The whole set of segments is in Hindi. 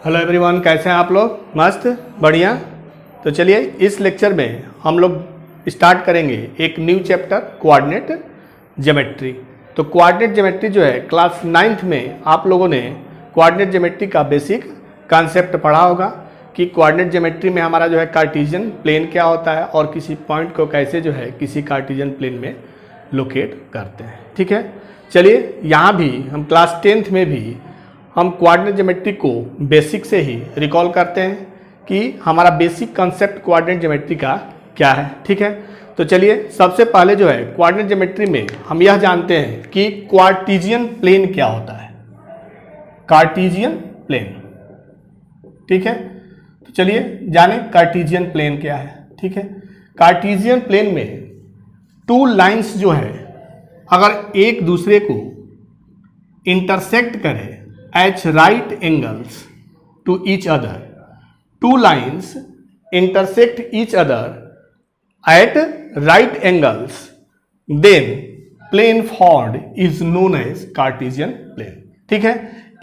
हेलो एवरीवन, कैसे हैं आप लोग? मस्त, बढ़िया। तो चलिए इस लेक्चर में हम लोग स्टार्ट करेंगे एक न्यू चैप्टर कोऑर्डिनेट ज्योमेट्री। तो कोऑर्डिनेट ज्योमेट्री जो है क्लास 9th में आप लोगों ने कोऑर्डिनेट ज्योमेट्री का बेसिक कॉन्सेप्ट पढ़ा होगा कि कोऑर्डिनेट ज्योमेट्री में हमारा जो है कार्टेशियन प्लेन क्या होता है और किसी पॉइंट को कैसे जो है किसी कार्टेशियन प्लेन में लोकेट करते हैं। ठीक है, चलिए यहाँ भी हम क्लास 10th में भी हम कोऑर्डिनेट ज्योमेट्री को बेसिक से ही रिकॉल करते हैं कि हमारा बेसिक कॉन्सेप्ट कोऑर्डिनेट ज्योमेट्री का क्या है। ठीक है, तो चलिए सबसे पहले जो है कोऑर्डिनेट ज्योमेट्री में हम यह जानते हैं कि कार्टेशियन प्लेन क्या होता है। कार्टेशियन प्लेन, ठीक है, तो चलिए जाने कार्टेशियन प्लेन क्या है। ठीक है, कार्टेशियन प्लेन में टू लाइंस जो है अगर एक दूसरे को इंटरसेक्ट करें at right angles to each other, two lines intersect each other at right angles, then plane formed is known as Cartesian plane। ठीक है,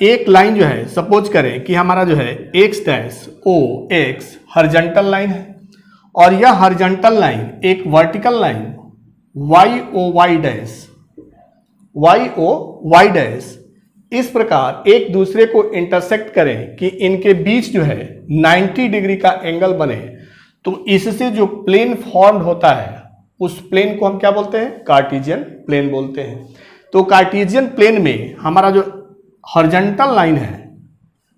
एक लाइन जो है सपोज करें कि हमारा जो है x dash O X horizontal line है और यह हॉरिजॉन्टल लाइन एक vertical line y O Y dash इस प्रकार एक दूसरे को इंटरसेक्ट करें कि इनके बीच जो है 90 डिग्री का एंगल बने, तो इससे जो प्लेन फॉर्म्ड होता है उस प्लेन को हम क्या बोलते हैं? कार्टेशियन प्लेन बोलते हैं। तो कार्टेशियन प्लेन में हमारा जो हॉरिजॉन्टल लाइन है,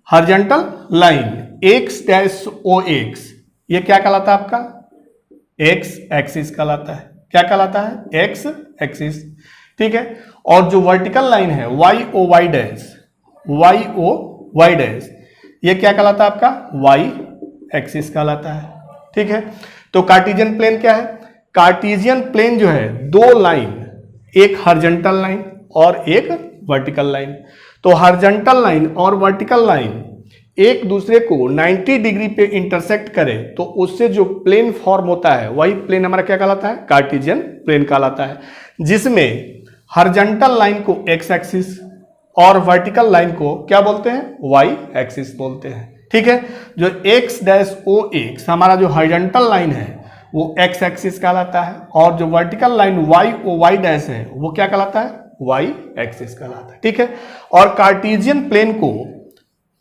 horizontal line X dash O X, ये क्या कहलाता है? आपका एक्स एक्सिस कहलाता है। क्या कहलाता है? X axis. ठीक है, और जो वर्टिकल लाइन है वाई ओ वाई डैश, ये क्या कहलाता है? आपका वाई एक्सिस कहलाता है। ठीक है, तो कार्टेशियन प्लेन क्या है? कार्टेशियन प्लेन जो है दो लाइन, एक हॉरिजॉन्टल लाइन और एक वर्टिकल लाइन। तो हॉरिजॉन्टल लाइन और वर्टिकल लाइन एक दूसरे को 90 डिग्री पे इंटरसेक्ट करे तो उससे जो प्लेन फॉर्म होता है वही प्लेन हमारा क्या कहलाता है? कार्टेशियन प्लेन कहलाता है, जिसमें हॉरिजॉन्टल लाइन को एक्स एक्सिस और वर्टिकल लाइन को क्या बोलते हैं? वाई एक्सिस बोलते हैं। ठीक है, जो एक्स डैश ओ एक्स हमारा जो हॉरिजॉन्टल लाइन है वो एक्स एक्सिस कहलाता है और जो vertical line Y O Y dash है वो क्या कहलाता है? वाई एक्सिस कहलाता है। ठीक है, और कार्टेशियन प्लेन को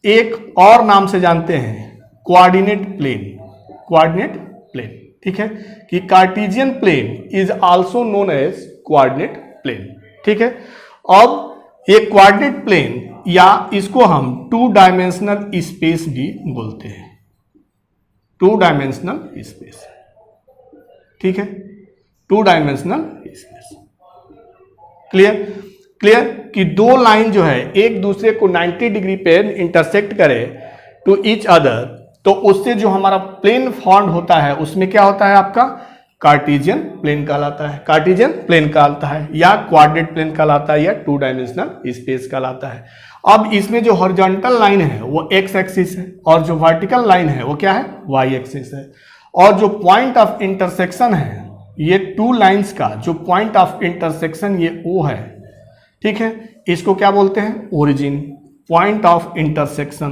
एक और नाम से जानते हैं, कोऑर्डिनेट प्लेन। कोऑर्डिनेट प्लेन, ठीक है, कि Cartesian plane is also known as coordinate plane. ठीक है, अब ये कोऑर्डिनेट प्लेन या इसको हम टू डायमेंशनल स्पेस भी बोलते हैं। टू डायमेंशनल स्पेस, ठीक है, टू डायमेंशनल स्पेस। क्लियर कि दो लाइन जो है एक दूसरे को 90 डिग्री पे इंटरसेक्ट करे टू ईच अदर, तो उससे जो हमारा प्लेन फॉर्म होता है उसमें क्या होता है? आपका कार्टेशियन प्लेन कहलाता है। कार्टेशियन प्लेन कहलाता है या कोऑर्डिनेट प्लेन कहलाता है या टू डायमेंशनल स्पेस कहलाता है। अब इसमें जो हॉरिजॉन्टल लाइन है वो एक्स एक्सिस है और जो वर्टिकल लाइन है वो क्या है? वाई एक्सिस है। और जो पॉइंट ऑफ इंटरसेक्शन है, ये टू लाइंस का जो पॉइंट ऑफ इंटरसेक्शन ये ओ है, ठीक है, इसको क्या बोलते हैं? Origin. Point of intersection,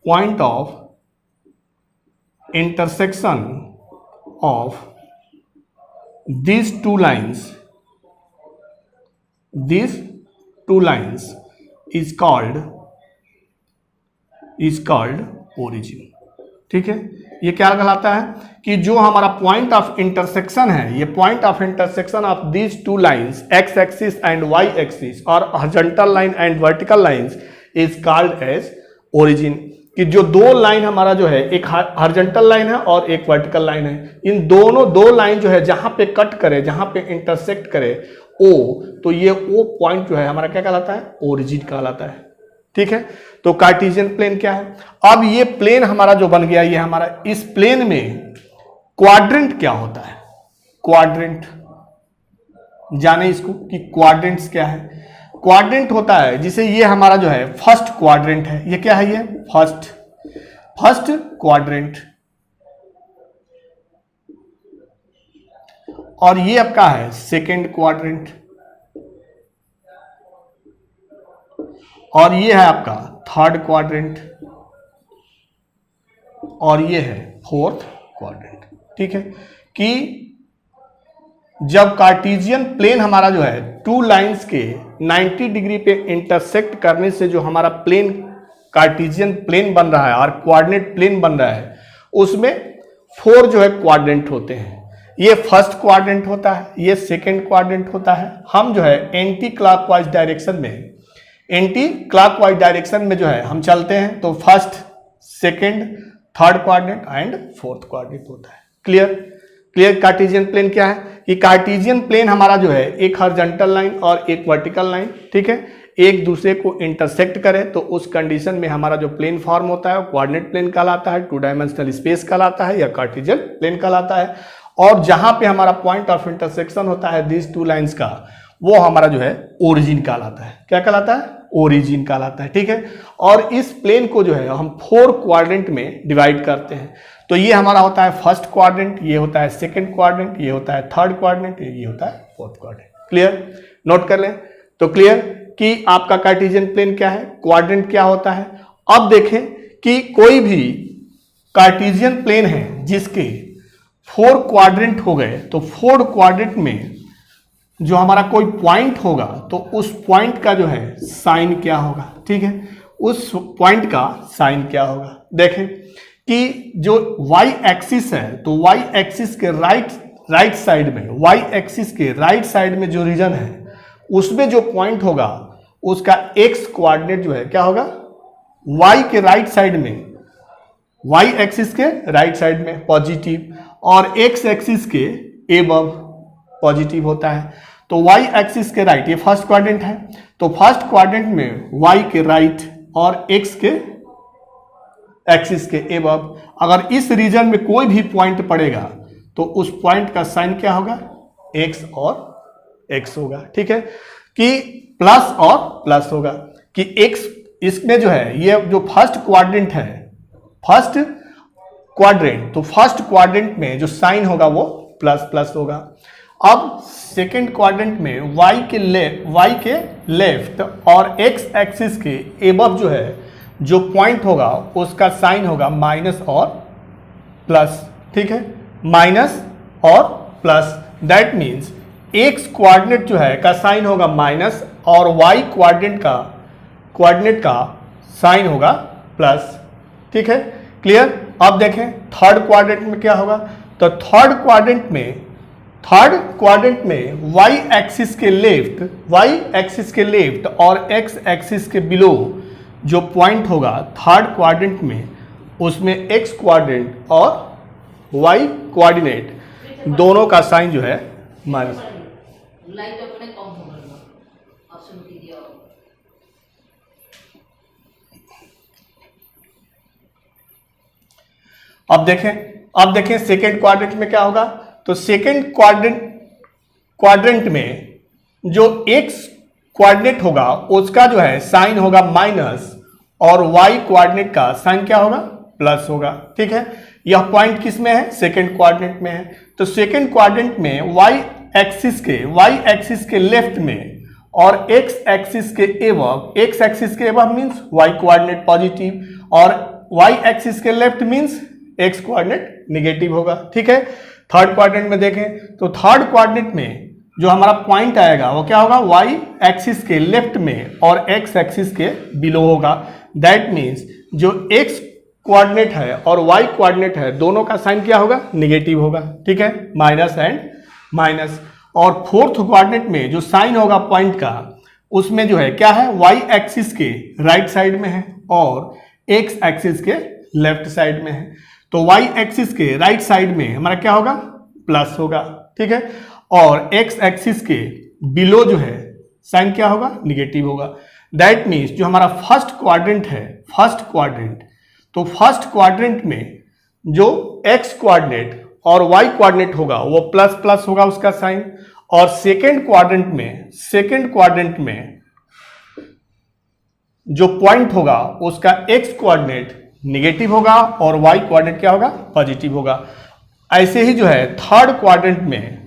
point of intersection of these two lines is called origin। ठीक है, ये क्या कहलाता है कि जो हमारा पॉइंट ऑफ इंटरसेक्शन है, ये point of intersection of these two lines X axis and Y axis और horizontal line and vertical lines is called as origin. कि जो दो लाइन हमारा जो है एक हॉरिजॉन्टल लाइन है और एक वर्टिकल लाइन है, इन दोनों दो लाइन जो है जहां पे कट करे, जहां पे इंटरसेक्ट करे ओ, तो ये ओ पॉइंट जो है हमारा क्या कहलाता है? ओरिजिन कहलाता है। ठीक है, तो कार्टेशियन प्लेन क्या है? अब ये प्लेन हमारा जो बन गया, ये हमारा इस प्लेन में क्वाड्रेंट क्या होता है? क्वाड्रेंट जाने इसको कि क्वाड्रेंट्स क्या है? क्वाड्रेंट होता है जिसे ये हमारा जो है फर्स्ट क्वाड्रेंट है। ये क्या है? ये फर्स्ट क्वाड्रेंट। और ये आपका है सेकंड क्वाड्रेंट। और ये है आपका थर्ड क्वाड्रेंट, और ये है फोर्थ क्वाड्रेंट। ठीक है, कि जब कार्टेशियन प्लेन हमारा जो है टू लाइंस के 90 डिग्री पे इंटरसेक्ट करने से जो हमारा प्लेन कार्टेशियन प्लेन बन रहा है और कोऑर्डिनेट प्लेन बन रहा है, उसमें 4 जो है क्वाड्रेंट होते हैं। ये फर्स्ट क्वाड्रेंट होता है, ये सेकेंड क्वाड्रेंट होता है। हम जो है एंटी क्लॉकवाइज डायरेक्शन में जो है हम चलते हैं, तो first, second, third quadrant and fourth quadrant होता है। क्लियर कार्टेशियन प्लेन क्या है? कि कार्टेशियन प्लेन हमारा जो है एक हॉरिजॉन्टल लाइन और एक वर्टिकल लाइन, ठीक है, एक दूसरे को इंटरसेक्ट करे तो उस कंडीशन में हमारा जो प्लेन फॉर्म होता है वो कोऑर्डिनेट प्लेन कहलाता है, 2 डायमेंशनल स्पेस कहलाता है या कार्टेशियन प्लेन कहलाता है। और जहां पे हमारा पॉइंट ऑफ इंटरसेक्शन होता है दिस 2 लाइंस का, वो हमारा जो है ओरिजिन कहलाता है। क्या कहलाता है? ओरिजिन कहलाता है। ठीक है, और इस प्लेन को जो है हम 4 क्वाड्रेंट में डिवाइड करते हैं। तो ये हमारा होता है फर्स्ट क्वाड्रेंट, ये होता है सेकंड क्वाड्रेंट, ये होता है थर्ड क्वाड्रेंट, ये होता है फोर्थ क्वाड्रेंट। क्लियर? नोट कर लें। तो क्लियर कि आपका कार्टेशियन प्लेन क्या है, क्वाड्रेंट क्या होता है। अब देखें कि कोई भी कार्टेशियन प्लेन है जिसके 4 क्वाड्रेंट हो गए, तो 4 क्वाड्रेंट में जो हमारा कोई पॉइंट होगा तो उस पॉइंट का जो है साइन क्या होगा। ठीक है, उस पॉइंट का साइन क्या होगा। देखें कि जो y एक्सिस है, तो y एक्सिस के राइट साइड में, y एक्सिस के राइट साइड में जो रीजन है उसमें जो पॉइंट होगा उसका x कोऑर्डिनेट जो है क्या होगा, y के राइट साइड में, y एक्सिस के राइट साइड में पॉजिटिव और x एक्सिस के एबव पॉजिटिव होता है। तो y एक्सिस के राइट, ये फर्स्ट क्वाड्रेंट है, तो फर्स्ट क्वाड्रेंट में y के राइट और x के एक्सिस के एबव, अगर इस रीजन में कोई भी पॉइंट पड़ेगा तो उस पॉइंट का साइन क्या होगा, x और x होगा। ठीक है, कि प्लस और प्लस होगा, कि x इसमें जो है, ये जो फर्स्ट क्वाड्रेंट है, फर्स्ट क्वाड्रेंट, तो फर्स्ट क्वाड्रेंट में जो साइन होगा वो प्लस प्लस होगा। अब सेकेंड क्वाड्रेंट में y के लेफ्ट और x एक्सिस के एबव जो है जो पॉइंट होगा उसका साइन होगा माइनस और प्लस। ठीक है, माइनस और plus, that means x coordinate जो है का साइन होगा माइनस और y कोऑर्डिनेट का साइन होगा प्लस। ठीक है, क्लियर? अब देखें थर्ड क्वाड्रेंट में क्या होगा, तो थर्ड क्वाड्रेंट में y एक्सिस के लेफ्ट और x एक्सिस के बिलो जो पॉइंट होगा थर्ड क्वाड्रेंट में, उसमें x कोऑर्डिनेट और y कोऑर्डिनेट दोनों का साइन जो है माइनस। अब देखें सेकेंड क्वाड्रेंट में क्या होगा, तो सेकेंड क्वाड्रेंट में जो x कोऑर्डिनेट होगा उसका जो है साइन होगा माइनस और y कोऑर्डिनेट का साइन क्या होगा, प्लस होगा। ठीक है, यह पॉइंट किस में है, सेकेंड क्वाड्रेंट में है। तो सेकेंड क्वाड्रेंट में y एक्सिस के लेफ्ट में और x एक्सिस के above means y coordinate positive और y एक्सिस के left means x coordinate negative होगा। ठीक है, थर्ड क्वाड्रेंट में देखें तो थर्ड क्वाड्रेंट में जो हमारा पॉइंट आएगा वो क्या होगा, y एक्सिस के लेफ्ट में और x एक्सिस के बिलो होगा। दैट मीन्स जो x कोऑर्डिनेट है और y कोऑर्डिनेट है दोनों का साइन क्या होगा, नेगेटिव होगा। ठीक है, माइनस एंड माइनस। और फोर्थ कोऑर्डिनेट में जो साइन होगा पॉइंट का, उसमें जो है क्या है, y एक्सिस के राइट साइड में है और x एक्सिस के लेफ्ट साइड में है। तो y एक्सिस के राइट साइड में हमारा क्या होगा, प्लस होगा। ठीक है, और x एक्सिस के बिलो जो है साइन क्या होगा, निगेटिव होगा। दैट मीन्स जो हमारा फर्स्ट क्वाड्रेंट है, तो फर्स्ट क्वाड्रेंट में जो x कोऑर्डिनेट और y कोऑर्डिनेट होगा वो प्लस प्लस होगा उसका साइन, और सेकेंड क्वाड्रेंट में जो पॉइंट होगा उसका x कोऑर्डिनेट निगेटिव होगा और y कोऑर्डिनेट क्या होगा, पॉजिटिव होगा। ऐसे ही जो है थर्ड क्वाड्रेंट में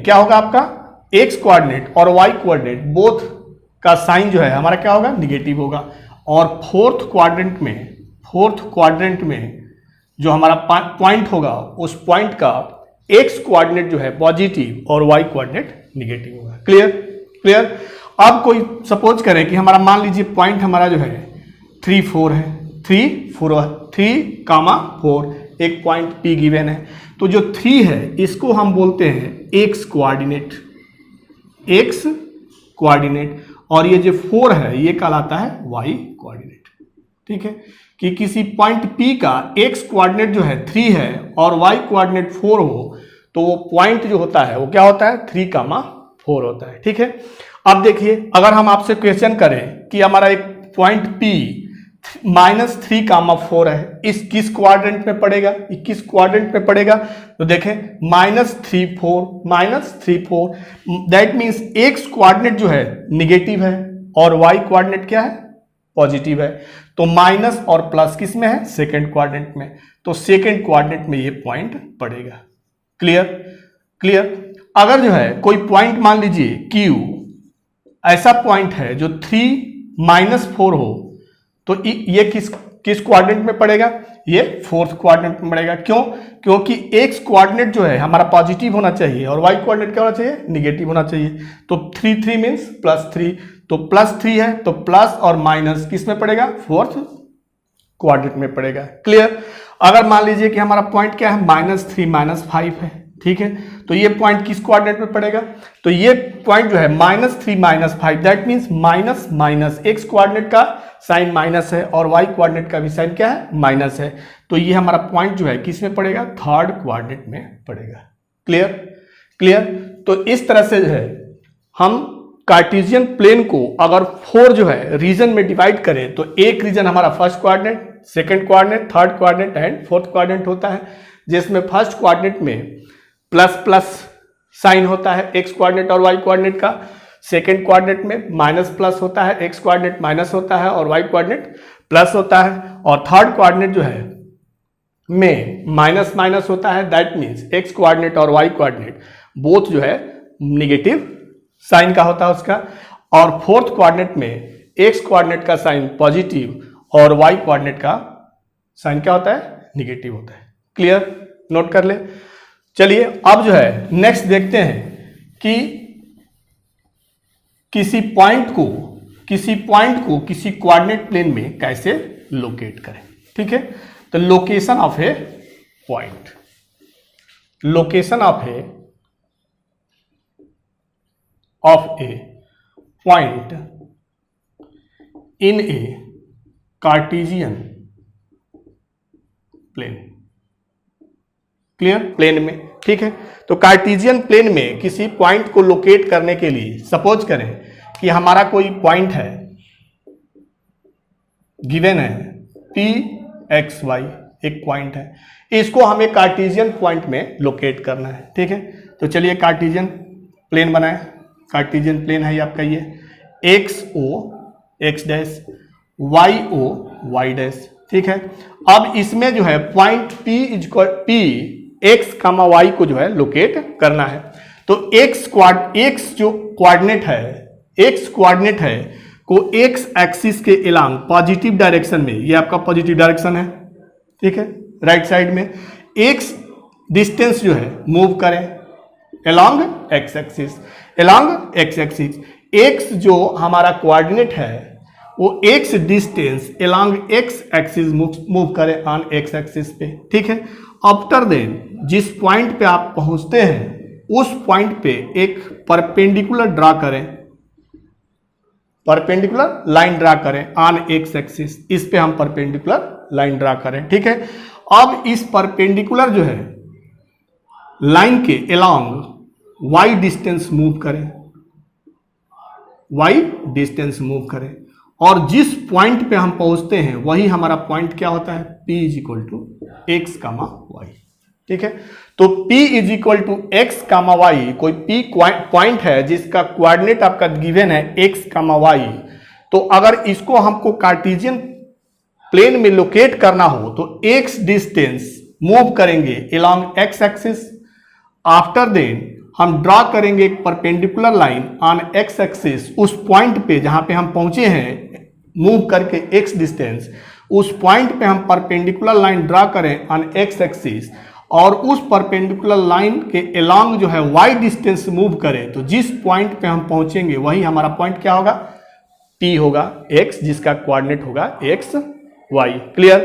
क्या होगा आपका, एक्स कोऑर्डिनेट और वाई कोऑर्डिनेट बोथ का साइन जो है हमारा क्या होगा, निगेटिव होगा। और फोर्थ क्वाड्रेंट में जो हमारा पॉइंट होगा उस पॉइंट का एक्स कोऑर्डिनेट जो है पॉजिटिव और वाई कोऑर्डिनेट निगेटिव होगा। क्लियर। अब कोई सपोज करें कि हमारा मान लीजिए पॉइंट हमारा जो है 3, 4 है, 3,4 एक पॉइंट P गिवन है। तो जो 3 है इसको हम बोलते हैं एक्स कोऑर्डिनेट और ये जो 4 है ये कहलाता है वाई कोऑर्डिनेट। ठीक है, कि किसी पॉइंट P का एक्स कोऑर्डिनेट जो है 3 है और वाई कोऑर्डिनेट 4 हो तो वो पॉइंट जो होता है वो क्या होता है, 3,4 होता है। ठीक है, अब देखिए अगर हम आपसे क्वेश्चन करें कि हमारा एक पॉइंट P -3,4 है, इस किस क्वाड्रेंट में पड़ेगा, 21 क्वाड्रेंट में पड़ेगा। तो देखें -3,4 दैट मीन्स एक्स क्वाड्रेंट जो है निगेटिव है और वाई क्वाड्रेंट क्या है, पॉजिटिव है। तो माइनस और प्लस किस में है, सेकेंड क्वाड्रेंट में। तो सेकेंड क्वाड्रेंट में ये पॉइंट पड़ेगा। क्लियर। अगर जो है कोई पॉइंट मान लीजिए Q ऐसा पॉइंट है जो 3-4 हो तो ये किस क्वाड्रेंट में पड़ेगा, ये फोर्थ क्वाड्रेंट में पड़ेगा। क्यों, क्योंकि एक्स क्वाड्रेंट जो है हमारा पॉजिटिव होना चाहिए और वाई क्वाड्रेंट क्या होना चाहिए, निगेटिव होना चाहिए। तो 3 मीन्स +3, तो +3 है तो प्लस और माइनस किस में पड़ेगा, फोर्थ क्वाड्रेंट में पड़ेगा। क्लियर। अगर मान लीजिए कि हमारा पॉइंट क्या है -3 -5 है, ठीक है, तो ये पॉइंट किस क्वाड्रेंट में पड़ेगा, तो ये पॉइंट जो है -3 -5 that means minus x quadrant का साइन माइनस है और वाई क्वाड्रेंट का भी साइन क्या है, माइनस है। तो ये हमारा पॉइंट जो है किस में पड़ेगा, थर्ड क्वाड्रेंट में पड़ेगा। क्लियर। तो इस तरह से जो है हम कार्टेशियन प्लेन को अगर 4 जो है रीजन में डिवाइड करें तो एक रीजन हमारा first quadrant, second quadrant, third quadrant and fourth quadrant होता है, जिसमें फर्स्ट क्वाड्रेंट में प्लस साइन होता है एक्स क्वाड्रेंट और वाई क्वाड्रेंट का, सेकेंड क्वाड्रेंट में माइनस होता है, एक्स क्वाड्रेंट माइनस होता है और वाई क्वाड्रेंट प्लस होता है, और थर्ड क्वाड्रेंट जो है में माइनस होता है दैट मीन्स एक्स क्वाड्रेंट और वाई क्वाड्रेंट बोथ जो है निगेटिव साइन का होता है उसका, और फोर्थ क्वाड्रेंट में एक्स क्वाड्रेंट का साइन पॉजिटिव और वाई क्वाड्रेंट का साइन क्या होता है, निगेटिव होता है। क्लियर, नोट कर ले। चलिए अब जो है नेक्स्ट देखते हैं कि किसी पॉइंट को किसी कोऑर्डिनेट प्लेन में कैसे लोकेट करें। ठीक है, तो location of a point in a Cartesian plane. Clear, plane में। ठीक है, तो कार्टेशियन प्लेन में किसी पॉइंट को लोकेट करने के लिए सपोज करें कि हमारा कोई पॉइंट है गिवन है P(x,y) एक पॉइंट है, इसको हमें कार्टेशियन पॉइंट में लोकेट करना है। ठीक है, तो चलिए कार्टेशियन प्लेन बनाएं। कार्टेशियन प्लेन है ये आपका, ये XO x dash, YO y dash. ठीक है, अब इसमें जो है पॉइंट P x, y को जो है लोकेट करना है। तो x जो कोऑर्डिनेट है को x एक्सिस के एलॉन्ग पॉजिटिव डायरेक्शन में, ये आपका पॉजिटिव डायरेक्शन है, ठीक है, राइट साइड में x डिस्टेंस जो है मूव करें एलॉन्ग x एक्सिस। x जो हमारा कोऑर्डिनेट है वो x distance along x axis move करें ऑन x एक्सिस पे। ठीक है, आफ्टर देन जिस पॉइंट पे आप पहुंचते हैं उस पॉइंट पे एक परपेंडिकुलर लाइन ड्रा करें ऑन x एक्सिस। इस पे हम परपेंडिकुलर लाइन ड्रा करें। ठीक है, अब इस परपेंडिकुलर जो है लाइन के एलॉन्ग y डिस्टेंस मूव करें और जिस पॉइंट पे हम पहुंचते हैं वही हमारा पॉइंट क्या होता है, P = x, y। ठीक है, तो P = x, y कोई P पॉइंट है जिसका कोऑर्डिनेट आपका गिवन है x, y। तो अगर इसको हमको कार्टेशियन प्लेन में लोकेट करना हो तो x डिस्टेंस मूव करेंगे along x axis. After then हम ड्रा करेंगे एक perpendicular line on X axis, उस पॉइंट पे जहां पे हम पहुंचे हैं मूव करके एक्स डिस्टेंस, उस पॉइंट पे हम परपेंडिकुलर लाइन ड्रा करें ऑन एक्स एक्सिस और उस परपेंडिकुलर लाइन के अलोंग जो है वाई डिस्टेंस मूव करें, तो जिस पॉइंट पे हम पहुंचेंगे वही हमारा पॉइंट क्या होगा, P होगा, x जिसका कोऑर्डिनेट होगा x y। क्लियर।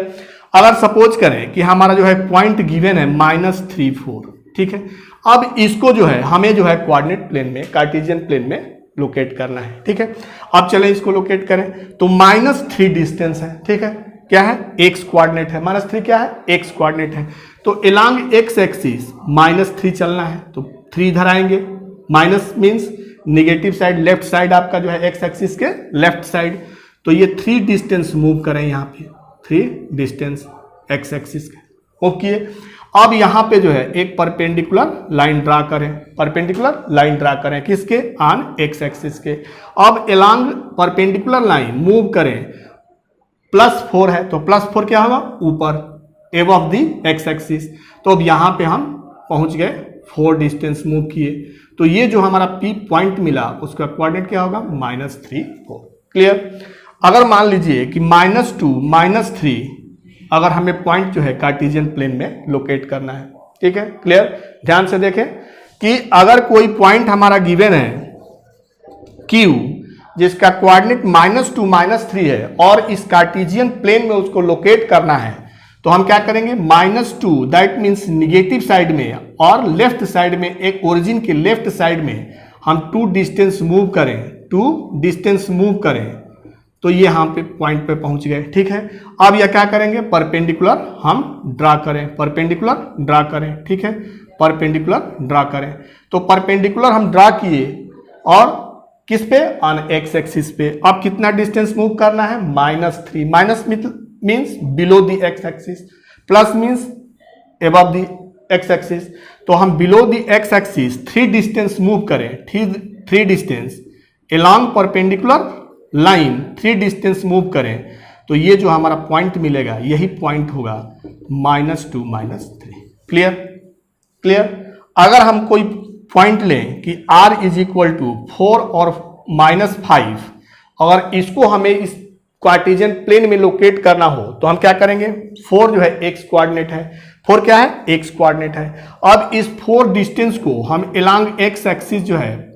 अगर सपोज करें कि हमारा जो है पॉइंट गिवन है -3 4, ठीक है। अब इसको जो है हमें जो है कोऑर्डिनेट प्लेन में, कार्टेशियन प्लेन में लोकेट करना है, ठीक है। अब चलें इसको लोकेट करें, तो -3 डिस्टेंस है, ठीक है। क्या है, x कोऑर्डिनेट है, -3 क्या है, x कोऑर्डिनेट है। तो अलोंग x एक्सिस -3 चलना है, तो 3 इधर आएंगे, minus means negative side, left side आपका जो है एक्स एक्सिस के लेफ्ट साइड, तो ये 3 डिस्टेंस मूव करें, यहाँ पे 3 डिस्टेंस एक्स एक्सिस के मूव किए। अब यहाँ पे जो है एक परपेंडिकुलर लाइन ड्रा करें, परपेंडिकुलर लाइन ड्रा करें किसके, ऑन एक्स एक्सिस के। अब अलोंग परपेंडिकुलर लाइन मूव करें, +4 है तो +4 क्या होगा, ऊपर एबव दी एक्स एक्सिस। तो अब यहाँ पे हम पहुंच गए, 4 डिस्टेंस मूव किए, तो ये जो हमारा P पॉइंट मिला उसका कोऑर्डिनेट क्या होगा, -3 4। क्लियर। अगर मान लीजिए कि -2 -3 अगर हमें पॉइंट जो है कार्टेशियन प्लेन में लोकेट करना है, ठीक है। क्लियर। ध्यान से देखें कि अगर कोई पॉइंट हमारा गिवन है Q जिसका कोऑर्डिनेट -2 -3 है और इस कार्टेशियन प्लेन में उसको लोकेट करना है, तो हम क्या करेंगे, -2 दैट मीन्स निगेटिव साइड में और लेफ्ट साइड में, एक ओरिजिन के लेफ्ट साइड में हम 2 डिस्टेंस मूव करें, 2 डिस्टेंस मूव करें, तो ये यहाँ पे पॉइंट पे पहुंच गए, ठीक है। अब यह क्या करेंगे, परपेंडिकुलर हम ड्रा करें, परपेंडिकुलर ड्रा करें, ठीक है, परपेंडिकुलर ड्रा करें। तो परपेंडिकुलर हम ड्रा किए और किस पे, ऑन एक्स एक्सिस पे। अब कितना डिस्टेंस मूव करना है, -3, minus means below the x axis, plus means above the x axis. तो हम below the x axis 3 distance move करें, 3 distance along perpendicular line 3 distance move करें, तो ये जो हमारा पॉइंट मिलेगा यही पॉइंट होगा -2 -3। क्लियर। क्लियर। अगर हम कोई पॉइंट लें कि r = 4 और -5, अगर इसको हमें इस कार्टेशियन प्लेन में लोकेट करना हो तो हम क्या करेंगे, 4 जो है x कोऑर्डिनेट है, 4 क्या है, x कोऑर्डिनेट है। अब इस 4 डिस्टेंस को हम अलोंग x एक्सिस जो है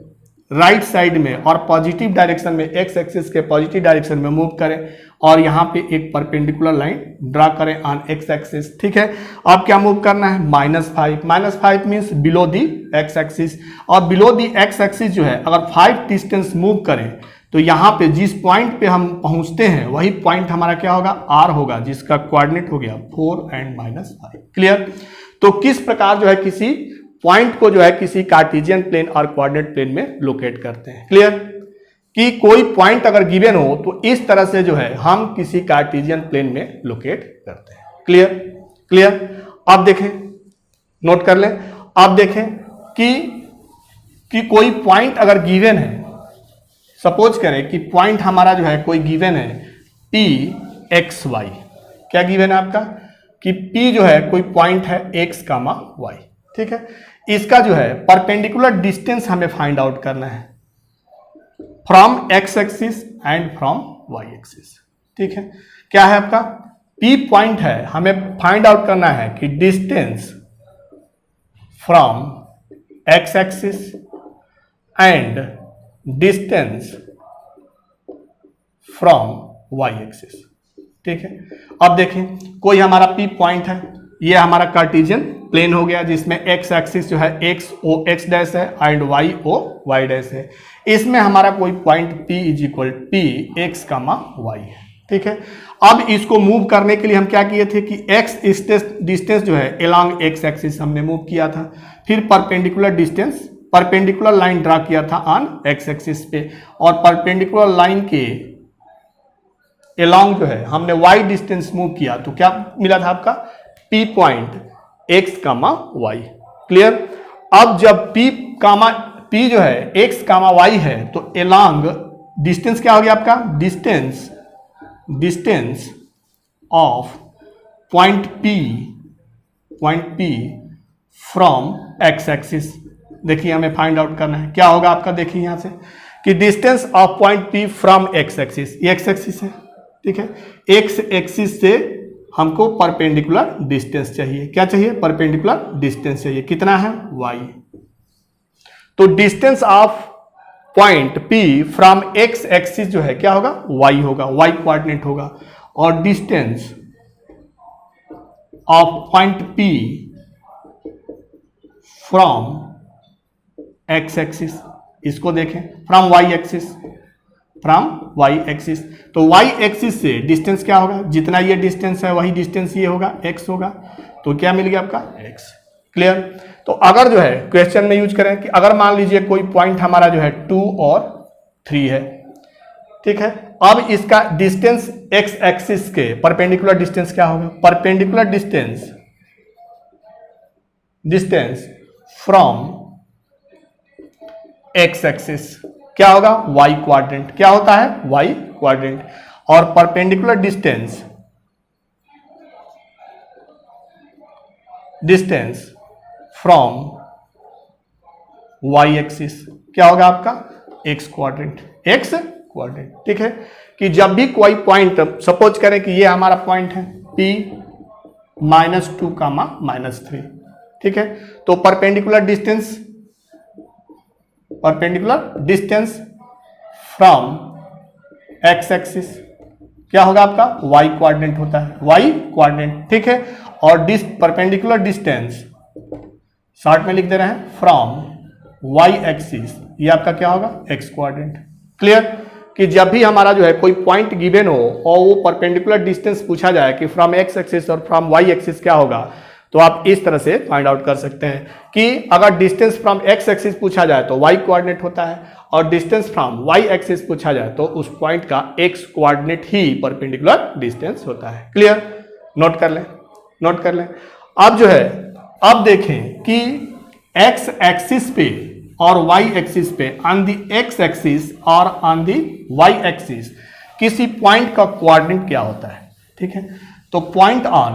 राइट साइड में और पॉजिटिव डायरेक्शन में, x एक्सिस के पॉजिटिव डायरेक्शन में मूव करें और यहाँ पे एक परपेंडिकुलर लाइन ड्रा करें ऑन x एक्सिस, ठीक है। अब क्या मूव करना है, -5 means below the x axis, और बिलो दी x एक्सिस जो है अगर 5 डिस्टेंस मूव करें तो यहाँ पे जिस पॉइंट पे हम पहुंचते हैं वही पॉइंट हमारा क्या होगा, R होगा, जिसका कोऑर्डिनेट हो गया 4 और -5। क्लियर। तो किस प्रकार जो है किसी पॉइंट को जो है किसी कार्टेशियन प्लेन और कोऑर्डिनेट प्लेन में लोकेट करते हैं। क्लियर। कि कोई पॉइंट अगर गिवन हो तो इस तरह से जो है हम किसी कार्टेशियन प्लेन में लोकेट करते हैं। क्लियर। क्लियर। अब देखें, नोट कर लें, अब देखें कि कोई पॉइंट अगर गिवन है, सपोज करें कि पॉइंट हमारा जो है कोई गिवन है P(x,y), क्या गिवन है आपका, कि P जो है कोई पॉइंट है x, y, ठीक है। इसका जो है परपेंडिकुलर डिस्टेंस हमें फाइंड आउट करना है from x axis and from y axis, ठीक है। क्या है आपका, P पॉइंट है, हमें फाइंड आउट करना है कि distance from x axis and distance from y axis, ठीक है। अब देखें कोई हमारा P पॉइंट है, ये हमारा कार्टेशियन प्लेन हो गया जिसमें x एक्सिस जो है x o x डैश है and y o y dash है। इसमें हमारा कोई पॉइंट P = x, y है, ठीक है। अब इसको मूव करने के लिए हम क्या किए थे कि x डिस्टेंस जो है अलोंग x एक्सिस हमने मूव किया था, फिर परपेंडिकुलर लाइन ड्रा किया था ऑन x एक्सिस पे, और परपेंडिकुलर लाइन के अलोंग जो है हमने y डिस्टेंस मूव किया, तो क्या मिला था आपका, P point x, y। Clear. अब जब P जो है x, y है तो अलोंग डिस्टेंस क्या हो गया आपका, distance of point P from x axis, देखिए हमें फाइंड आउट करना है, क्या होगा आपका, देखिए यहाँ से कि distance of point P from x axis, ये एक्स एक्सिस है, ठीक है, एक्स एक्सिस से हमको परपेंडिकुलर डिस्टेंस चाहिए, क्या चाहिए, परपेंडिकुलर डिस्टेंस चाहिए, कितना है, y। तो distance of point P from x axis जो है क्या होगा, y होगा, y कोऑर्डिनेट होगा, और distance of point P from x axis, इसको देखें, from y axis, from y axis, तो y एक्सिस से डिस्टेंस क्या होगा, जितना ये डिस्टेंस है वही डिस्टेंस ये होगा, x होगा, तो क्या मिल गया आपका, x। क्लियर। तो अगर जो है क्वेश्चन में यूज करें कि अगर मान लीजिए कोई पॉइंट हमारा जो है 2 और 3 है, ठीक है, अब इसका डिस्टेंस x एक्सिस के परपेंडिकुलर डिस्टेंस क्या होगा, perpendicular distance from x axis क्या होगा, y क्वाड्रेंट, क्या होता है, y क्वाड्रेंट, और perpendicular distance from y axis क्या होगा आपका, x क्वाड्रेंट, ठीक है। कि जब भी कोई पॉइंट, सपोज करें कि ये हमारा पॉइंट है P -2, -3, ठीक है, तो perpendicular distance from x axis क्या होगा आपका, y क्वाड्रेंट होता है, y क्वाड्रेंट, ठीक है, और परपेंडिकुलर डिस्टेंस शॉर्ट में लिख दे रहे हैं फ्रॉम y एक्सिस, ये आपका क्या होगा, x क्वाड्रेंट। क्लियर। कि जब भी हमारा जो है कोई पॉइंट गिवन हो और वो परपेंडिकुलर डिस्टेंस पूछा जाए कि फ्रॉम x एक्सिस और फ्रॉम y एक्सिस क्या होगा, तो आप इस तरह से फाइंड आउट कर सकते हैं कि अगर डिस्टेंस फ्रॉम x एक्सिस पूछा जाए तो y कोऑर्डिनेट होता है, और डिस्टेंस फ्रॉम y एक्सिस पूछा जाए तो उस पॉइंट का x कोऑर्डिनेट ही परपेंडिकुलर डिस्टेंस होता है। क्लियर। नोट कर लें। अब जो है, अब देखें कि x एक्सिस पे और y एक्सिस पे, ऑन दी x एक्सिस और ऑन दी y एक्सिस किसी पॉइंट का कोऑर्डिनेट क्या होता है, ठीक है। तो पॉइंट ऑन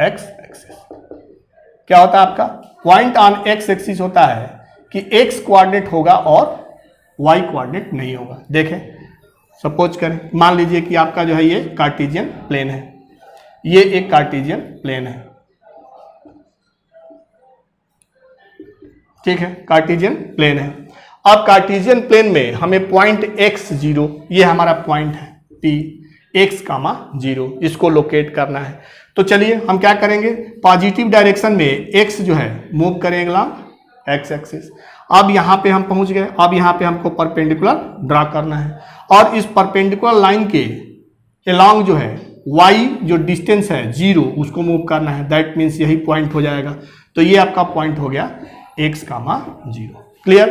x एक्सिस क्या होता है आपका, पॉइंट ऑन x एक्सिस होता है कि x कोऑर्डिनेट होगा और y कोऑर्डिनेट नहीं होगा। देखें, सपोज करें, मान लीजिए कि आपका जो है ये कार्टेशियन प्लेन है, ये एक कार्टेशियन प्लेन है, ठीक है, कार्टेशियन प्लेन है। अब कार्टेशियन प्लेन में हमें पॉइंट x0, ये हमारा पॉइंट है P, x, 0, इसको लोकेट करना है। तो चलिए हम क्या करेंगे, पॉजिटिव डायरेक्शन में x जो है मूव करेंगे लॉन्ग x एक्सिस। अब यहाँ पे हम पहुंच गए, अब यहाँ पे हमको परपेंडिकुलर ड्रा करना है, और इस परपेंडिकुलर लाइन के अलॉन्ग जो है y जो डिस्टेंस है 0, उसको मूव करना है, दैट मीन्स यही पॉइंट हो जाएगा। तो ये आपका पॉइंट हो गया x, 0। क्लियर।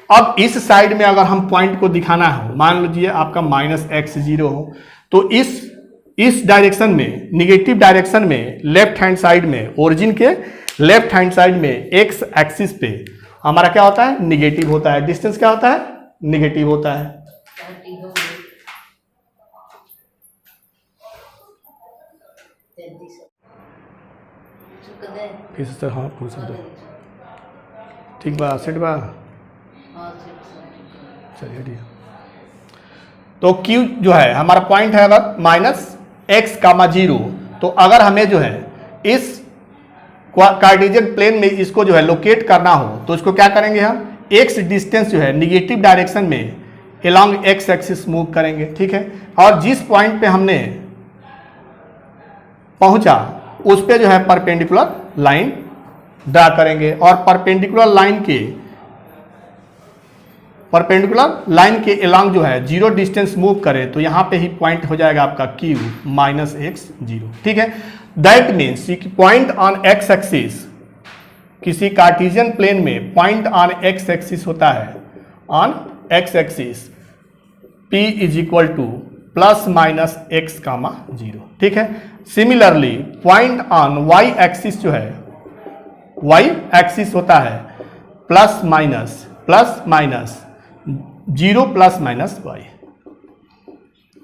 अब इस साइड में अगर हम पॉइंट को दिखाना हो, मान लीजिए आपका -x0 हो, तो इस डायरेक्शन में, निगेटिव डायरेक्शन में, लेफ्ट हैंड साइड में, ओरिजिन के लेफ्ट हैंड साइड में x एक्सिस पे हमारा क्या होता है, निगेटिव होता है, डिस्टेंस क्या होता है, निगेटिव होता है। किस तरह, हाँ पूछ सकते, ठीक बा, सेट बा, चलिए ठीक। तो Q जो है हमारा पॉइंट है अगर -x, 0, तो अगर हमें जो है इस कार्टेशियन प्लेन में इसको जो है लोकेट करना हो, तो इसको क्या करेंगे हम, x डिस्टेंस जो है निगेटिव डायरेक्शन में अलॉन्ग x एक्सिस मूव करेंगे, ठीक है, और जिस पॉइंट पे हमने पहुंचा उस पे जो है परपेंडिकुलर लाइन ड्रा करेंगे, और परपेंडिकुलर लाइन के अलॉन्ग जो है 0 डिस्टेंस मूव करें, तो यहाँ पे ही पॉइंट हो जाएगा आपका Q -x0, ठीक है। दैट मीन्स कि पॉइंट ऑन x एक्सिस, किसी कार्टेशियन प्लेन में पॉइंट ऑन x एक्सिस होता है, on x axis P = ±x, 0, ठीक है। Similarly point on y axis जो है, y एक्सिस होता है +- 0 ± y,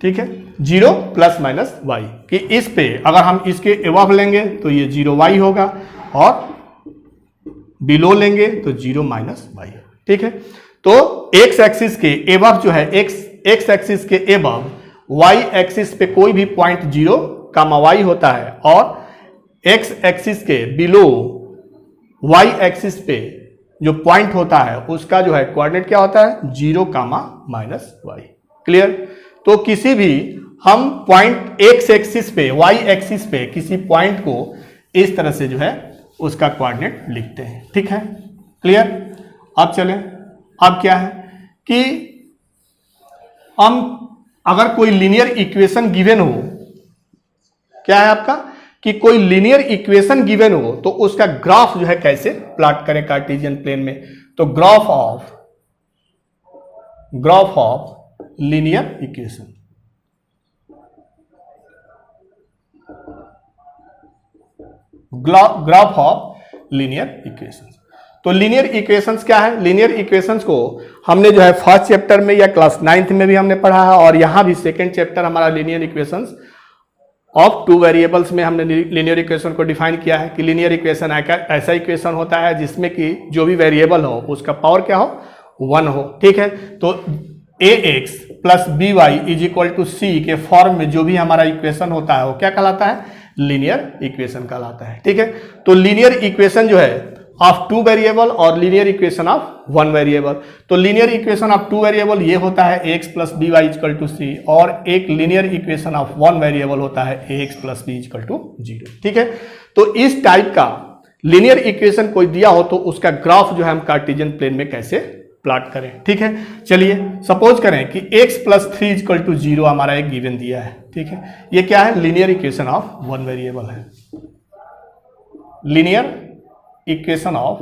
ठीक है, 0 प्लस माइनस वाई कि इस पे अगर हम इसके एबव लेंगे तो ये 0 वाई होगा और बिलो लेंगे तो 0 माइनस वाई। ठीक है, तो एक्स एक्सिस के एबव जो है एक्स एक्सिस के एबव वाई एक्सिस पे कोई भी पॉइंट 0 कामा वाई होता है और एक्स एक्सिस के बिलो वाई एक्सिस पे जो पॉइंट होता है उसका जो है कोऑर्डिनेट क्या होता है 0 कामा माइनस वाई। क्लियर। तो किसी भी हम पॉइंट एक्स एक्सिस पे वाई एक्सिस पे किसी पॉइंट को इस तरह से जो है उसका कोऑर्डिनेट लिखते हैं। ठीक है, क्लियर। अब चलें, अब क्या है कि हम अगर कोई लीनियर इक्वेशन गिवन हो, क्या है आपका कि कोई लीनियर इक्वेशन गिवन हो तो उसका ग्राफ जो है कैसे प्लॉट करें कार्टेशियन प्लेन में। तो graph of linear equation, graph of linear equations. तो लीनियर इक्वेशंस क्या है, लीनियर इक्वेशंस को हमने जो है फर्स्ट चैप्टर में या क्लास 9th में भी हमने पढ़ा है और यहां भी सेकंड चैप्टर हमारा linear equations of two variables में हमने लीनियर इक्वेशन को डिफाइन किया है कि लीनियर इक्वेशन ऐसा इक्वेशन होता है जिसमें कि जो भी वेरिएबल हो उसका पावर क्या हो 1 हो। ठीक है, तो ax plus by is equal to C के फॉर्म में जो भी हमारा इक्वेशन होता है वो क्या कहलाता है, लीनियर इक्वेशन कहलाता है। ठीक है, तो लीनियर इक्वेशन जो है ऑफ 2 वेरिएबल और लीनियर इक्वेशन ऑफ 1 वेरिएबल। तो लीनियर इक्वेशन ऑफ 2 वेरिएबल ये होता है ax plus by equal to C और एक लीनियर इक्वेशन ऑफ 1 वेरिएबल होता है ax plus b equal to 0। ठीक है, तो इस टाइप का लीनियर इक्वेशन कोई दिया हो तो उसका ग्राफ जो है हम कार्टेशियन प्लेन में कैसे प्लॉट करें। ठीक है, चलिए सपोज करें कि x प्लस 3 इक्वल टू 0 हमारा एक गिवन दिया है। ठीक है, ये क्या है, लीनियर इक्वेशन ऑफ 1 वेरिएबल है, लीनियर इक्वेशन ऑफ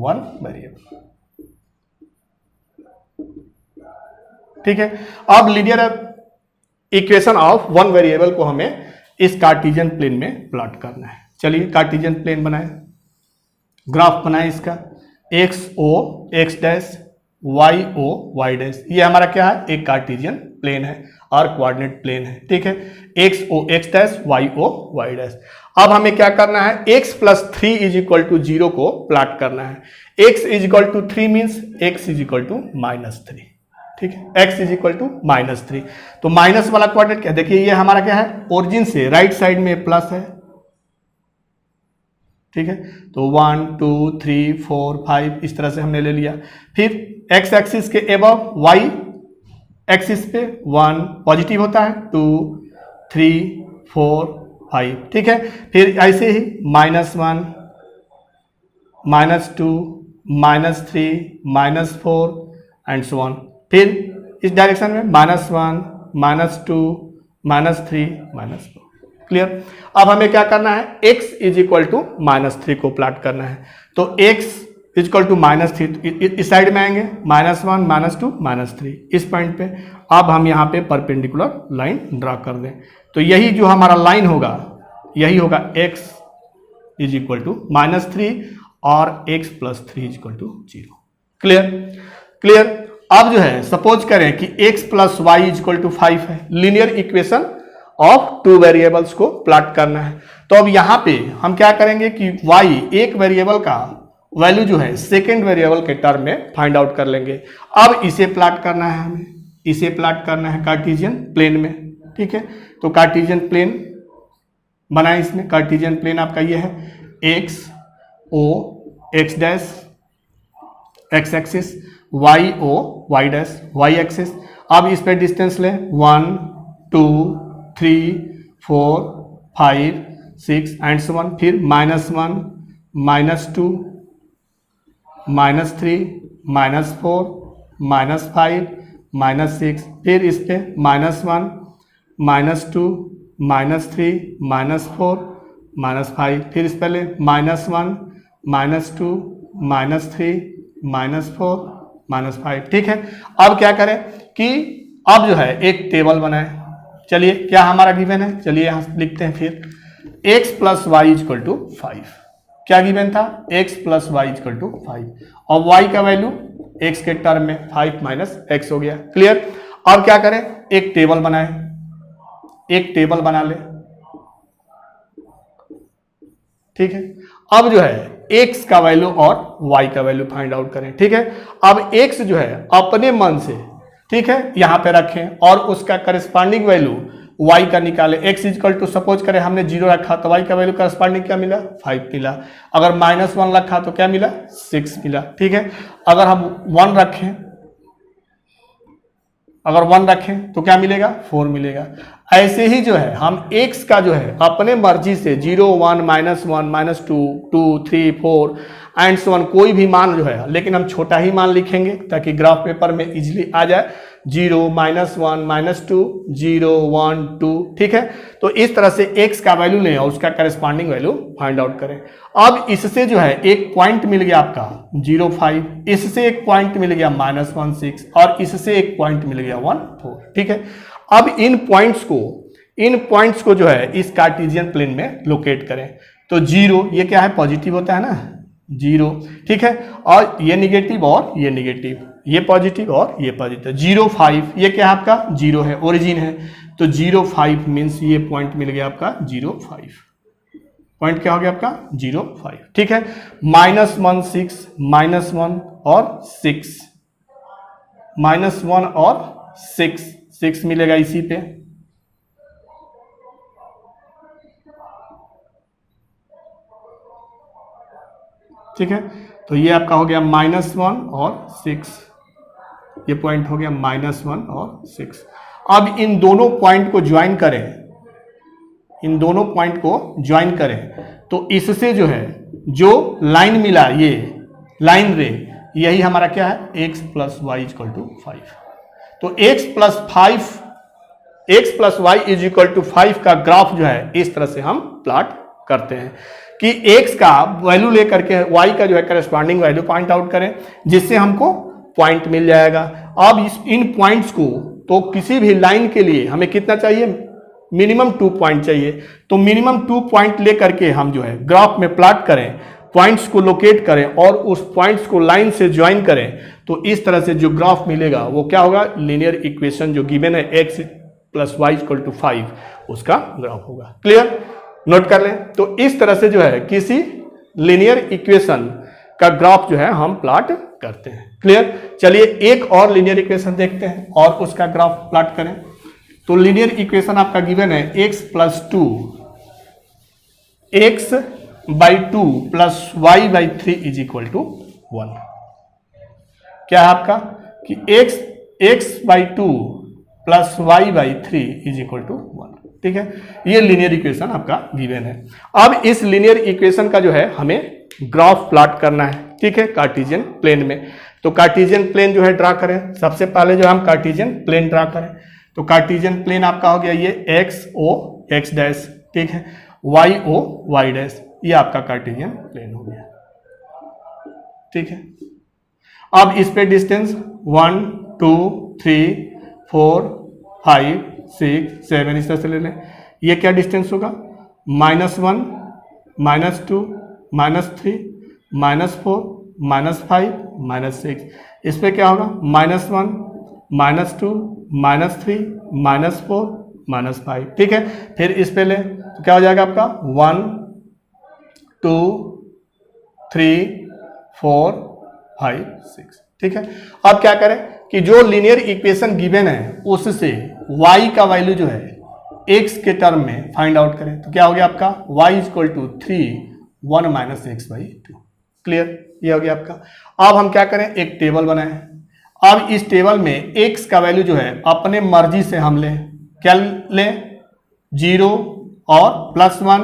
1 वेरिएबल। ठीक है, अब लीनियर इक्वेशन ऑफ 1 वेरिएबल को हमें इस कार्टेशियन प्लेन में प्लॉट करना है। चलिए कार्टेशियन प्लेन बनाएं, ग्राफ बनाएं इसका, X O X dash Y O Y dash. ये हमारा क्या है, एक कार्टेशियन प्लेन है और कोऑर्डिनेट प्लेन है। ठीक है, X O X dash Y O Y dash. अब हमें क्या करना है, x plus 3 is equal to 0 को प्लॉट करना है। x इज इक्वल टू 3 मीन्स x इज इक्वल टू -3। ठीक है, x इज इक्वल टू -3। तो माइनस वाला कोऑर्डिनेट क्या, देखिए ये हमारा क्या है, ओरिजिन से राइट साइड में प्लस है। ठीक है, तो 1 2 3 4 5 इस तरह से हमने ले लिया। फिर x एक्सिस के एबव y एक्सिस पे 1 पॉजिटिव होता है, 2 3 4 5। ठीक है, फिर ऐसे ही -1 -2 -3 -4 एंड सो ऑन। फिर इस डायरेक्शन में -1 -2 -3 -4। क्लियर। अब हमें क्या करना है, x इज इक्वल टू -3 को प्लॉट करना है। तो x इज इक्वल टू -3 इस साइड में आएंगे, -1 -2 -3 इस पॉइंट पे। अब हम यहाँ पे परपेंडिकुलर लाइन ड्रा कर दें, तो यही जो हमारा लाइन होगा यही होगा x इज इक्वल टू -3 और x plus 3 is equal to 0। Clear, clear. अब जो है सपोज करें कि x plus Y is equal to 5 है, लीनियर इक्वेशन ऑफ 2 वेरिएबल्स को प्लॉट करना है। तो अब यहां पे हम क्या करेंगे कि y एक वेरिएबल का वैल्यू जो है सेकेंड वेरिएबल के टर्म में फाइंड आउट कर लेंगे। अब इसे प्लॉट करना है, हमें इसे प्लॉट करना है कार्टेशियन प्लेन में। ठीक है, तो कार्टेशियन प्लेन बनाए, इसमें कार्टेशियन प्लेन आपका ये है, X O X dash X axis, Y O Y dash Y axis. अब इस पे डिस्टेंस लें, 1 2 3 4 5 6 एंड सो ऑन। फिर -1 -2 -3 -4 -5 -6। फिर इस पे -1 -2 -3 -4 -5। फिर इस पहले -1 -2 -3 -4 -5। ठीक है, अब क्या करें कि अब जो है एक टेबल बनाए। चलिए क्या हमारा गिवन है, चलिए यहां लिखते हैं फिर x plus Y equal to 5। क्या गिवन था, x plus Y equal to 5 और y का वैल्यू x के टर्म में 5 माइनस x हो गया। क्लियर। अब क्या करें, एक टेबल बनाए, एक टेबल बना ले, ठीक है। अब जो है x का वैल्यू और y का वैल्यू फाइंड आउट करें, ठीक है। अब x जो है अपने मन से, ठीक है, यहां पे रखें और उसका करस्पॉन्डिंग वैल्यू y का निकाले। x इक्वल टू सपोज करें हमने 0 रखा तो y का वैल्यू करस्पॉन्डिंग क्या मिला, 5 मिला। अगर -1 रखा तो क्या मिला, 6 मिला, ठीक है। अगर हम 1 रखें, अगर 1 रखें तो क्या मिलेगा, 4 मिलेगा। ऐसे ही जो है हम x का जो है अपने मर्जी से 0, 1, -1, -2, 2, 3, 4 एंड सो ऑन कोई भी मान जो है, लेकिन हम छोटा ही मान लिखेंगे ताकि ग्राफ पेपर में इजीली आ जाए। 0, -1, -2, 0, 1, 2, ठीक है। तो इस तरह से x का वैल्यू लें और उसका करस्पॉन्डिंग वैल्यू फाइंड आउट करें। अब इससे जो है एक पॉइंट मिल गया आपका 0.5, इससे एक पॉइंट मिल गया -1.6 और इससे एक पॉइंट मिल गया 1.4, ठीक है। अब इन पॉइंट्स को जो है इस कार्टेशियन प्लेन में लोकेट करें। तो 0 ये क्या है, पॉजिटिव होता है ना, 0, ठीक है। और ये निगेटिव और ये निगेटिव, ये पॉजिटिव और ये पॉजिटिव। 0.5 ये क्या है आपका, 0 है, ओरिजिन है। तो 0.5 मीन्स ये पॉइंट मिल गया आपका 0.5, पॉइंट क्या हो गया आपका 0.5, ठीक है। -1, 6, -1 और 6, -1 और 6 मिलेगा इसी पे, ठीक है। तो ये आपका हो गया -1 और 6, ये पॉइंट हो गया -1 और 6। अब इन दोनों पॉइंट को ज्वाइन करें, इन दोनों पॉइंट को ज्वाइन करें तो इससे जो है जो लाइन मिला, ये लाइन रे, यही हमारा क्या है, x + y = 5। तो x + y = 5 का ग्राफ जो है इस तरह से हम प्लॉट करते हैं कि x का वैल्यू लेकर के y का जो है करस्पॉन्डिंग वैल्यू पॉइंट आउट करें, जिससे हमको पॉइंट मिल जाएगा। अब इन पॉइंट्स को, तो किसी भी लाइन के लिए हमें कितना चाहिए, मिनिमम 2 पॉइंट चाहिए। तो मिनिमम 2 पॉइंट लेकर के हम जो है ग्राफ में प्लॉट करें, पॉइंट्स को लोकेट करें और उस पॉइंट्स को लाइन से ज्वाइन करें, तो इस तरह से जो ग्राफ मिलेगा वो क्या होगा, लीनियर इक्वेशन जो गिवन है x + y = 5 उसका ग्राफ होगा। क्लियर, नोट कर लें। तो इस तरह से जो है किसी लीनियर इक्वेशन का ग्राफ जो है हम प्लॉट करते हैं। क्लियर, चलिए एक और लीनियर इक्वेशन देखते हैं और उसका ग्राफ प्लॉट करें। तो लीनियर इक्वेशन आपका गिवन है x + 2 x/2 + y/3 = 1। क्या है आपका कि x/2 + y/3 = 1, ठीक है। ये लीनियर इक्वेशन आपका गिवन है। अब इस लीनियर इक्वेशन का जो है हमें ग्राफ प्लॉट करना है, ठीक है, कार्टेशियन प्लेन में। तो कार्टेशियन प्लेन जो है ड्रा करें। सबसे पहले जो हम कार्टेशियन प्लेन ड्रा करें, तो कार्टेशियन प्लेन आपका हो गया ये XO x', ठीक है, YO y', ये आपका कार्टेशियन प्लेन हो गया, ठीक है। अब इस पे डिस्टेंस 1, 2, 3, 4, 5, 6, 7 इस तरह से ले लें। ये क्या डिस्टेंस होगा, -1, -2, -3, -4, -5, -6। इस पे क्या होगा, -1, -2, -3, -4, -5, ठीक है। फिर इस पे ले तो क्या हो जाएगा आपका 1, 2, 3, 4, 5, 6, ठीक है। अब क्या करें कि जो लीनियर इक्वेशन गिवन है उससे y का वैल्यू जो है x के टर्म में फाइंड आउट करें। तो क्या हो गया आपका y = 3, 1 - x/2। क्लियर, ये हो गया आपका। अब हम क्या करें, एक टेबल बनाएं। अब इस टेबल में x का वैल्यू जो है अपने मर्जी से हम लें, क्या लें, 0 और +1,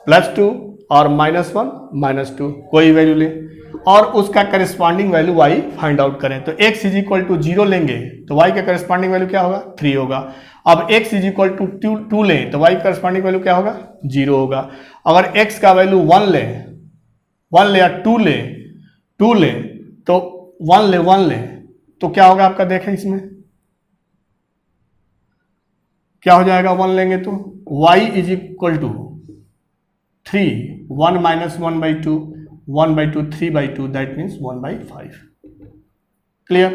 +2 और -1, -2 कोई वैल्यू लें और उसका corresponding value y find out करें। तो x = 0 लेंगे तो y का करस्पॉन्डिंग वैल्यू क्या होगा, 3 होगा। अब x = 2 लें तो y का करस्पॉन्डिंग वैल्यू क्या होगा, 0 होगा। अगर x का वैल्यू 1 ले या 2 ले तो 1 ले तो क्या होगा आपका, देखें इसमें क्या हो जाएगा, 1 लेंगे तो y = 3, 1 - 1/2, 1/2, 3/2, दैट मीन्स 1/5। क्लियर।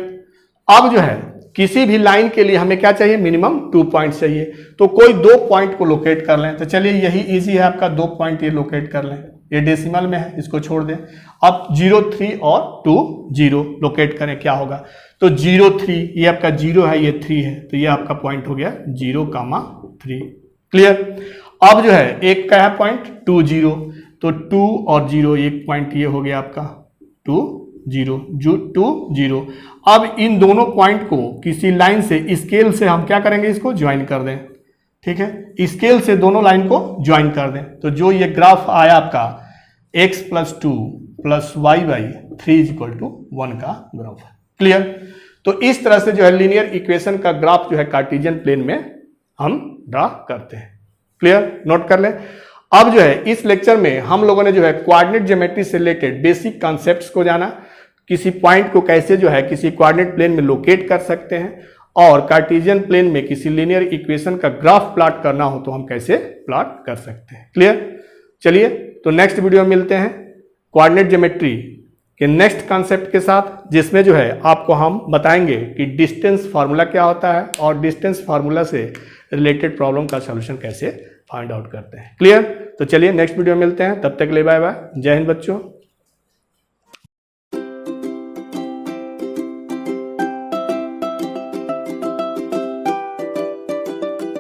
अब जो है किसी भी लाइन के लिए हमें क्या चाहिए, मिनिमम 2 पॉइंट चाहिए। तो कोई 2 पॉइंट को लोकेट कर लें। तो चलिए यही इजी है आपका, 2 पॉइंट ये लोकेट कर लें। ये डेसिमल में है, इसको छोड़ दें। अब 0, 3 और 2, 0 लोकेट करें, क्या होगा। तो 0, 3, ये आपका 0 है, ये 3 है, तो ये आपका पॉइंट हो गया 0, 3। क्लियर। अब जो है एक का है पॉइंट 2, 0, तो 2 और 0 एक पॉइंट ये हो गया आपका 2, 0, 2, 0। अब इन दोनों पॉइंट को किसी लाइन से, स्केल से हम क्या करेंगे, इसको ज्वाइन कर दें। ठीक है, स्केल से दोनों लाइन को ज्वाइन कर दें। तो जो ये ग्राफ आया आपका x + 2 + y/3 = 1 का ग्राफ है। क्लियर। तो इस तरह से जो है लीनियर इक्वेशन का ग्राफ जो है कार्टेशियन प्लेन में हम ड्रा करते हैं। क्लियर, नोट कर लें। अब जो है इस लेक्चर में हम लोगों ने जो है कोऑर्डिनेट ज्योमेट्री से रिलेटेड बेसिक कॉन्सेप्ट्स को जाना, किसी पॉइंट को कैसे जो है किसी कोऑर्डिनेट प्लेन में लोकेट कर सकते हैं, और कार्टेशियन प्लेन में किसी लीनियर इक्वेशन का ग्राफ प्लॉट करना हो तो हम कैसे प्लॉट कर सकते हैं। क्लियर। चलिए तो नेक्स्ट वीडियो में मिलते हैं कोऑर्डिनेट ज्योमेट्री के नेक्स्ट कॉन्सेप्ट के साथ, जिसमें जो है आपको हम बताएंगे कि डिस्टेंस फार्मूला क्या होता है और डिस्टेंस फार्मूला से रिलेटेड प्रॉब्लम का सॉल्यूशन कैसे फाइंड आउट करते हैं। क्लियर। तो चलिए नेक्स्ट वीडियो में मिलते हैं, तब तक के लिए बाय बाय, जय हिंद बच्चों।